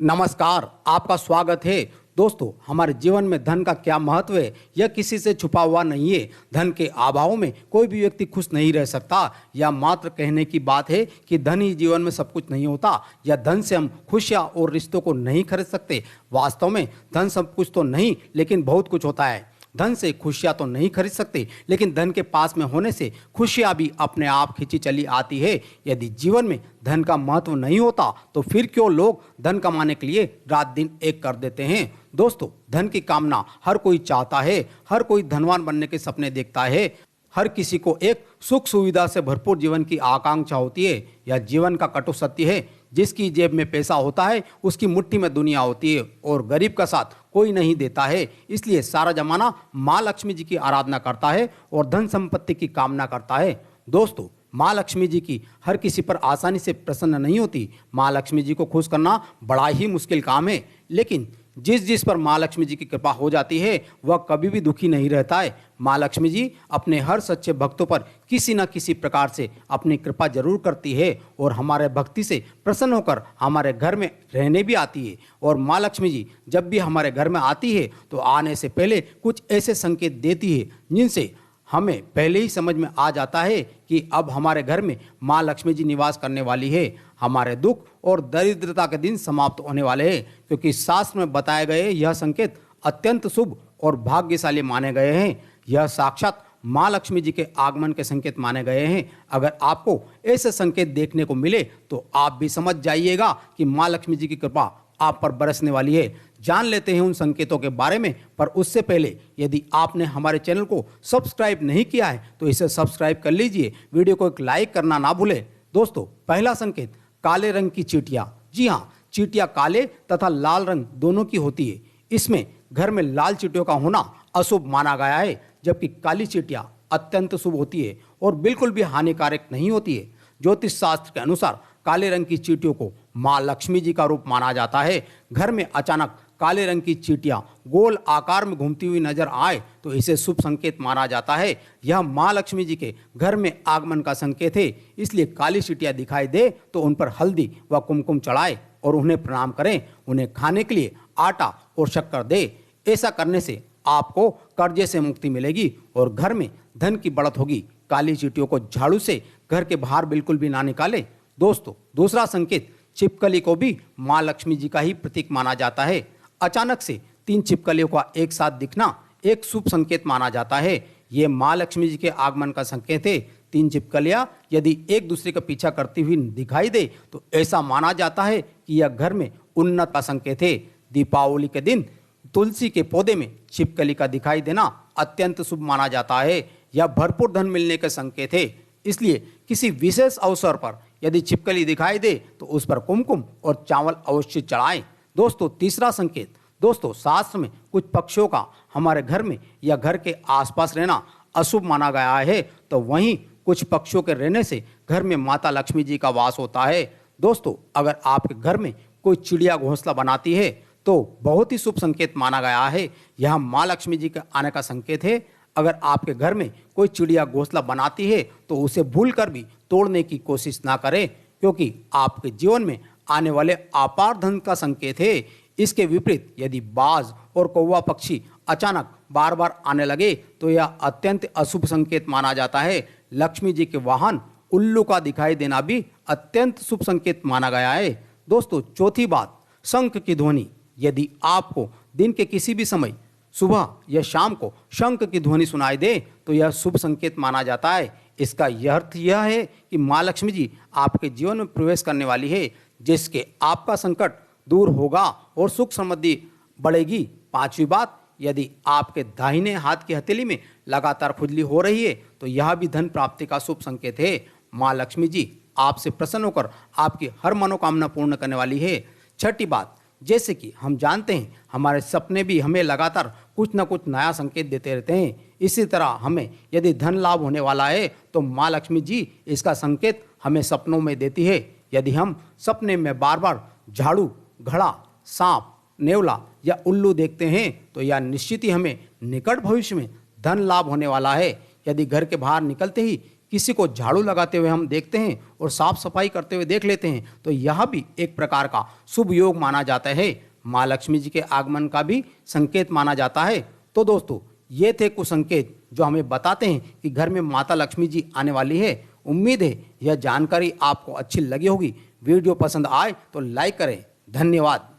नमस्कार, आपका स्वागत है। दोस्तों, हमारे जीवन में धन का क्या महत्व है, यह किसी से छुपा हुआ नहीं है। धन के अभाव में कोई भी व्यक्ति खुश नहीं रह सकता। यह मात्र कहने की बात है कि धन ही जीवन में सब कुछ नहीं होता, या धन से हम खुशियाँ और रिश्तों को नहीं खरीद सकते। वास्तव में धन सब कुछ तो नहीं, लेकिन बहुत कुछ होता है। धन से खुशियाँ तो नहीं खरीद सकते, लेकिन धन के पास में होने से खुशियाँ भी अपने आप खींची चली आती है। यदि जीवन में धन का महत्व नहीं होता, तो फिर क्यों लोग धन कमाने के लिए रात दिन एक कर देते हैं। दोस्तों, धन की कामना हर कोई चाहता है। हर कोई धनवान बनने के सपने देखता है। हर किसी को एक सुख सुविधा से भरपूर जीवन की आकांक्षा होती है। यह जीवन का कटु सत्य है। जिसकी जेब में पैसा होता है, उसकी मुट्ठी में दुनिया होती है, और गरीब का साथ कोई नहीं देता है। इसलिए सारा जमाना माँ लक्ष्मी जी की आराधना करता है और धन संपत्ति की कामना करता है। दोस्तों, माँ लक्ष्मी जी की हर किसी पर आसानी से प्रसन्न नहीं होती। माँ लक्ष्मी जी को खुश करना बड़ा ही मुश्किल काम है, लेकिन जिस पर माँ लक्ष्मी जी की कृपा हो जाती है, वह कभी भी दुखी नहीं रहता है। माँ लक्ष्मी जी अपने हर सच्चे भक्तों पर किसी न किसी प्रकार से अपनी कृपा जरूर करती है, और हमारे भक्ति से प्रसन्न होकर हमारे घर में रहने भी आती है। और माँ लक्ष्मी जी जब भी हमारे घर में आती है, तो आने से पहले कुछ ऐसे संकेत देती है जिनसे हमें पहले ही समझ में आ जाता है कि अब हमारे घर में माँ लक्ष्मी जी निवास करने वाली है। हमारे दुख और दरिद्रता के दिन समाप्त होने वाले हैं, क्योंकि शास्त्र में बताए गए यह संकेत अत्यंत शुभ और भाग्यशाली माने गए हैं। यह साक्षात माँ लक्ष्मी जी के आगमन के संकेत माने गए हैं। अगर आपको ऐसे संकेत देखने को मिले, तो आप भी समझ जाइएगा कि माँ लक्ष्मी जी की कृपा आप पर बरसने वाली है। जान लेते हैं उन संकेतों के बारे में, पर उससे पहले यदि आपने हमारे चैनल को सब्सक्राइब नहीं किया है, तो इसे सब्सक्राइब कर लीजिए। वीडियो को एक लाइक करना ना भूलें। दोस्तों, पहला संकेत काले रंग की चींटियां। जी हाँ, चींटियां काले तथा लाल रंग दोनों की होती है। इसमें घर में लाल चींटियों का होना अशुभ माना गया है, जबकि काली चींटियां अत्यंत शुभ होती है और बिल्कुल भी हानिकारक नहीं होती है। ज्योतिष शास्त्र के अनुसार काले रंग की चींटियों को माँ लक्ष्मी जी का रूप माना जाता है। घर में अचानक काले रंग की चींटियां गोल आकार में घूमती हुई नजर आए, तो इसे शुभ संकेत माना जाता है। यह माँ लक्ष्मी जी के घर में आगमन का संकेत है। इसलिए काली चींटियां दिखाई दे तो उन पर हल्दी व कुमकुम चढ़ाए और उन्हें प्रणाम करें। उन्हें खाने के लिए आटा और शक्कर दे। ऐसा करने से आपको कर्जे से मुक्ति मिलेगी और घर में धन की बढ़त होगी। काली चींटियों को झाड़ू से घर के बाहर बिल्कुल भी ना निकाले। दोस्तों, दूसरा संकेत छिपकली को भी माँ लक्ष्मी जी का ही प्रतीक माना जाता है। अचानक से 3 छिपकलियों का एक साथ दिखना एक शुभ संकेत माना जाता है। ये माँ लक्ष्मी जी के आगमन का संकेत है। 3 छिपकलियां यदि एक दूसरे का पीछा करती हुई दिखाई दे, तो ऐसा माना जाता है कि यह घर में उन्नत का संकेत है। दीपावली के दिन तुलसी के पौधे में छिपकली का दिखाई देना अत्यंत शुभ माना जाता है। यह भरपूर धन मिलने का संकेत है। इसलिए किसी विशेष अवसर पर यदि छिपकली दिखाई दे, तो उस पर कुमकुम और चावल अवश्य चढ़ाएं। दोस्तों, तीसरा संकेत। दोस्तों, शास्त्र में कुछ पक्षियों का हमारे घर में या घर के आसपास रहना अशुभ माना गया है, तो वहीं कुछ पक्षियों के रहने से घर में माता लक्ष्मी जी का वास होता है। दोस्तों, अगर आपके घर में कोई चिड़िया घोंसला बनाती है, तो बहुत ही शुभ संकेत माना गया है। यह माँ लक्ष्मी जी के आने का संकेत है। अगर आपके घर में कोई चिड़िया घोंसला बनाती है, तो उसे भूलकर भी तोड़ने की कोशिश ना करें, क्योंकि आपके जीवन में आने वाले अपार धन का संकेत है। इसके विपरीत यदि बाज और कौवा पक्षी अचानक बार बार आने लगे, तो यह अत्यंत अशुभ संकेत माना जाता है। लक्ष्मी जी के वाहन उल्लू का दिखाई देना भी अत्यंत शुभ संकेत माना गया है। दोस्तों, चौथी बात, शंख की ध्वनि। यदि आपको दिन के किसी भी समय सुबह या शाम को शंख की ध्वनि सुनाई दे, तो यह शुभ संकेत माना जाता है। इसका यह अर्थ यह है कि माँ लक्ष्मी जी आपके जीवन में प्रवेश करने वाली है, जिसके आपका संकट दूर होगा और सुख समृद्धि बढ़ेगी। पांचवी बात, यदि आपके दाहिने हाथ की हथेली में लगातार खुजली हो रही है, तो यह भी धन प्राप्ति का शुभ संकेत है। माँ लक्ष्मी जी आपसे प्रसन्न होकर आपकी हर मनोकामना पूर्ण करने वाली है। छठी बात, जैसे कि हम जानते हैं, हमारे सपने भी हमें लगातार कुछ न कुछ नया संकेत देते रहते हैं। इसी तरह हमें यदि धन लाभ होने वाला है, तो माँ लक्ष्मी जी इसका संकेत हमें सपनों में देती है। यदि हम सपने में बार बार झाड़ू, घड़ा, सांप, नेवला या उल्लू देखते हैं, तो यह निश्चित ही हमें निकट भविष्य में धन लाभ होने वाला है। यदि घर के बाहर निकलते ही किसी को झाड़ू लगाते हुए हम देखते हैं और साफ सफाई करते हुए देख लेते हैं तो यह भी एक प्रकार का शुभ योग माना जाता है। माँ लक्ष्मी जी के आगमन का भी संकेत माना जाता है। तो दोस्तों, ये थे कुछ संकेत जो हमें बताते हैं कि घर में माता लक्ष्मी जी आने वाली है। उम्मीद है यह जानकारी आपको अच्छी लगी होगी। वीडियो पसंद आए तो लाइक करें। धन्यवाद।